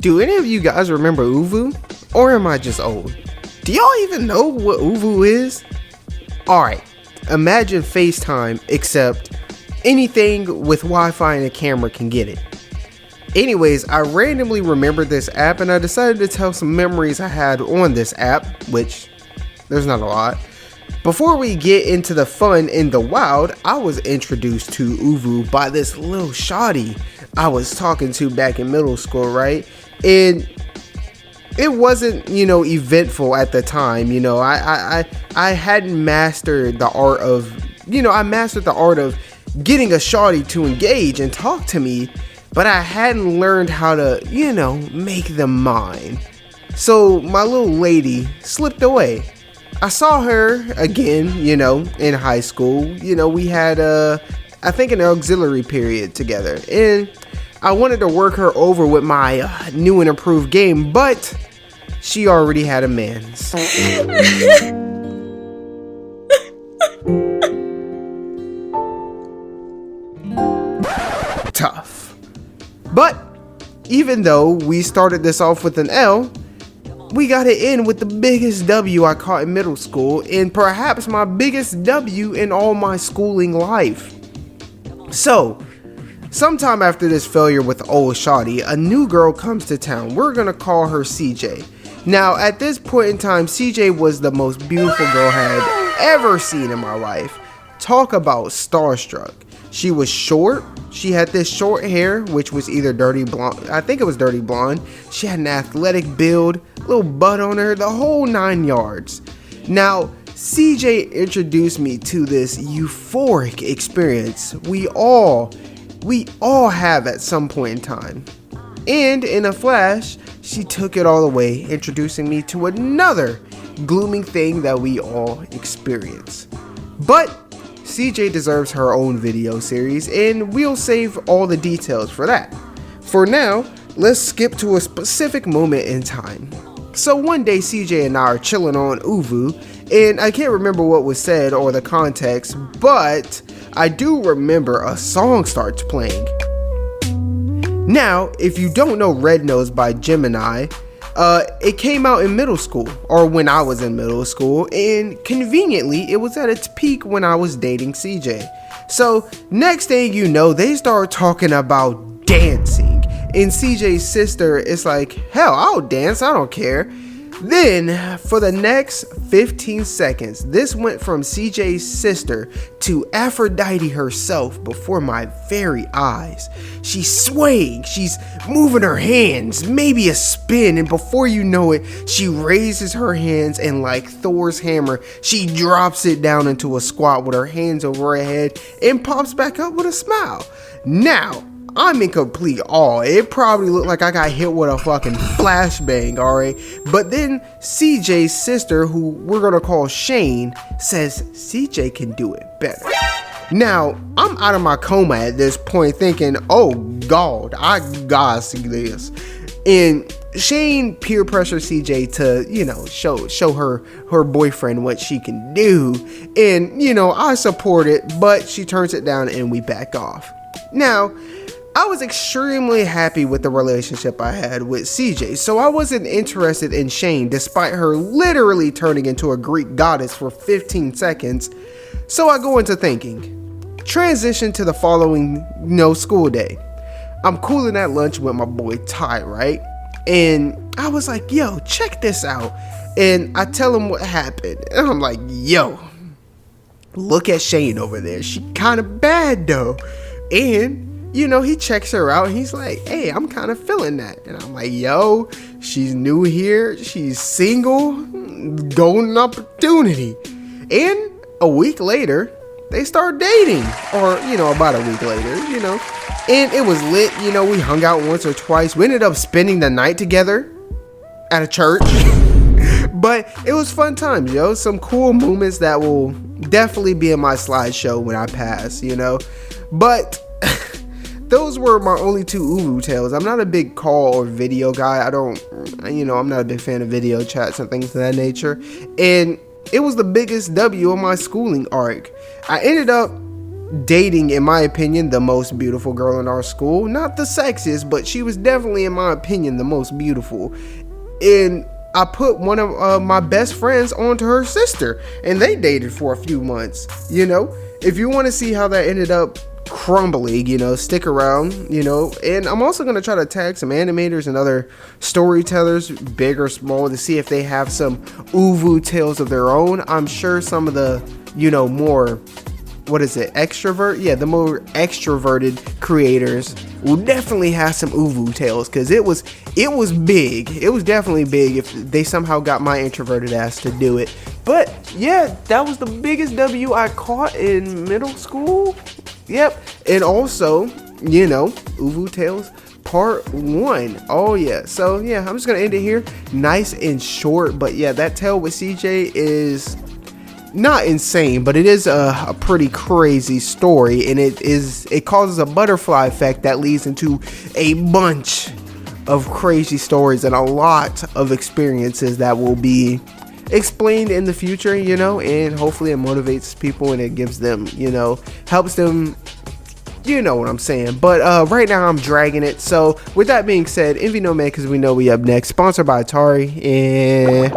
Do any of you guys remember OovoO? Or am I just old? Do y'all even know what OovoO is? Alright, imagine FaceTime except anything with Wi-Fi and a camera can get it. Anyways, I randomly remembered this app and I decided to tell some memories I had on this app, which there's not a lot. Before we get into the fun in the wild, I was introduced to OovoO by this little shawty I was talking to back in middle school, right? And it wasn't, eventful at the time. I hadn't mastered the art of, I mastered the art of getting a shawty to engage and talk to me, but I hadn't learned how to, make them mine. So my little lady slipped away. I saw her again, in high school. We had, I think an auxiliary period together, and I wanted to work her over with my new and improved game, but she already had a man's. Tough. But even though we started this off with an L, we got it in with the biggest W I caught in middle school, and perhaps my biggest W in all my schooling life. So, sometime after this failure with old shawty, a new girl comes to town. We're gonna call her CJ. Now, at this point in time, CJ was the most beautiful girl I had ever seen in my life. Talk about starstruck. She was short. She had this short hair, which was either dirty blonde. I think it was dirty blonde. She had an athletic build, little butt on her, the whole 9 yards. Now, CJ introduced me to this euphoric experience we all have at some point in time. And in a flash, she took it all away, introducing me to another glooming thing that we all experience. But CJ deserves her own video series, and we'll save all the details for that. For now, let's skip to a specific moment in time. So one day CJ and I are chilling on OovoO, and I can't remember what was said or the context, but I do remember a song starts playing. Now, if you don't know Red Nose by Gemini, it came out in middle school, or when I was in middle school, and conveniently, it was at its peak when I was dating CJ. So, next thing you know, they start talking about dancing, and CJ's sister is like, hell, I'll dance, I don't care. Then, for the next 15 seconds, this went from CJ's sister to Aphrodite herself before my very eyes. She's swaying, she's moving her hands, maybe a spin, and before you know it, she raises her hands and like Thor's hammer, she drops it down into a squat with her hands over her head and pops back up with a smile. Now, I'm in complete awe. It probably looked like I got hit with a fucking flashbang, alright? But then CJ's sister, who we're gonna call Shane, says CJ can do it better. Now, I'm out of my coma at this point thinking, oh God, I gotta see this. And Shane peer pressure CJ to, show her boyfriend what she can do. And, I support it, but she turns it down and we back off. Now, I was extremely happy with the relationship I had with CJ, so I wasn't interested in Shane despite her literally turning into a Greek goddess for 15 seconds. So I go into thinking. Transition to the following school day. I'm cooling at lunch with my boy Ty, right? And I was like, yo, check this out. And I tell him what happened. And I'm like, yo, look at Shane over there. She kind of bad though. And he checks her out and he's like, hey, I'm kind of feeling that. And I'm like, yo, she's new here. She's single. Golden opportunity. And a week later, they start dating. Or, about a week later, And it was lit. We hung out once or twice. We ended up spending the night together at a church. But it was fun times, Some cool moments that will definitely be in my slideshow when I pass, But those were my only 2 OovoO tales. I'm not a big call or video guy. I'm not a big fan of video chats and things of that nature. And it was the biggest W on my schooling arc. I ended up dating, in my opinion, the most beautiful girl in our school. Not the sexiest, but she was definitely, in my opinion, the most beautiful. And I put one of my best friends onto her sister, and they dated for a few months. You know, if you want to see how that ended up crumbling, you know, stick around, you know. And I'm also going to try to tag some animators and other storytellers, big or small, to see if they have some OovoO tales of their own. I'm sure some of the, you know, more, what is it, extrovert? Yeah, the more extroverted creators will definitely have some OovoO tales, because it was big. It was definitely big if they somehow got my introverted ass to do it. But yeah, that was the biggest W I caught in middle school. Yep. And also, you know, OovoO tales part 1. Oh yeah. So yeah, I'm just gonna end it here, nice and short. But yeah, that tale with CJ is not insane, but it is a pretty crazy story, and it causes a butterfly effect that leads into a bunch of crazy stories and a lot of experiences that will be explained in the future, you know. And hopefully it motivates people and it gives them, you know, helps them, you know what I'm saying. But right now I'm dragging it. So with that being said, Envy No Man, because we know we up next, sponsored by Atari, and